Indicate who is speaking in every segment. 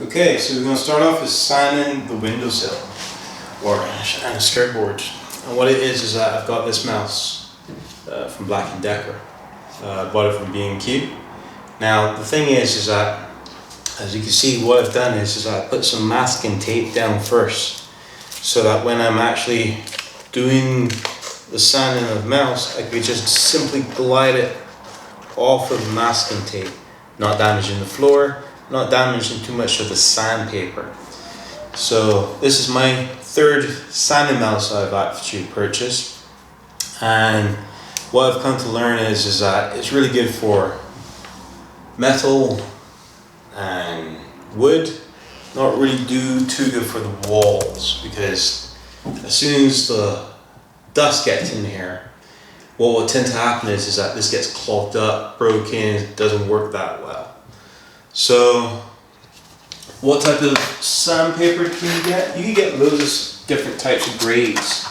Speaker 1: Okay, so we're going to start off with sanding the windowsill and a skirt board. And what it is that I've got this mouse from Black & Decker. Bought it from B&Q. Now the thing is that, as you can see, what I've done is I put some masking tape down first, so that when I'm actually doing the sanding of the mouse, I could just simply glide it off of the masking tape, not damaging the floor, not damaging too much of the sandpaper. So this is my third sanding mouse I've actually purchased, and what I've come to learn is that it's really good for metal and wood, not really too good for the walls, because as soon as the dust gets in here, what will tend to happen is that this gets clogged up, broken, it doesn't work that well. So what type of sandpaper can you get? You can get loads of different types of grades,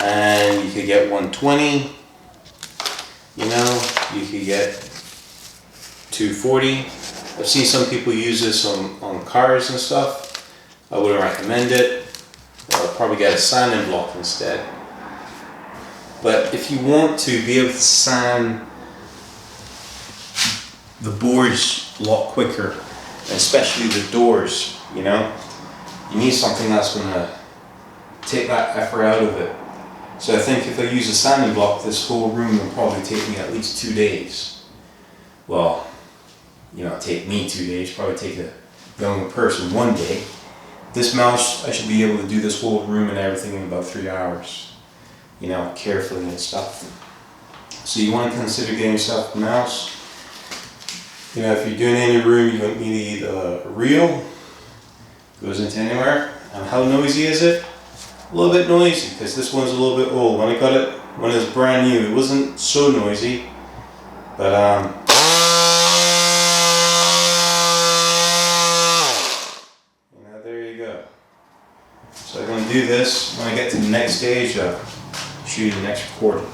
Speaker 1: and you could get 120, you could get 240. I've seen some people use this on cars and stuff. I wouldn't recommend it. I'll probably get a sanding block instead. But if you want to be able to sand the boards a lot quicker, especially the doors, you need something that's going to take that effort out of it. So I think if I use a sanding block, this whole room will probably take me at least 2 days. Well, take me 2 days, probably take a younger person 1 day. This mouse, I should be able to do this whole room and everything in about 3 hours, carefully and stuff. So you want to consider getting yourself a mouse. If you're doing it in your room, you don't need a reel. Goes into anywhere. And how noisy is it? A little bit noisy, because this one's a little bit old. When I got it when it was brand new, it wasn't so noisy, but there you go. So I'm going to do this when I get to the next stage. Shoot the next recording.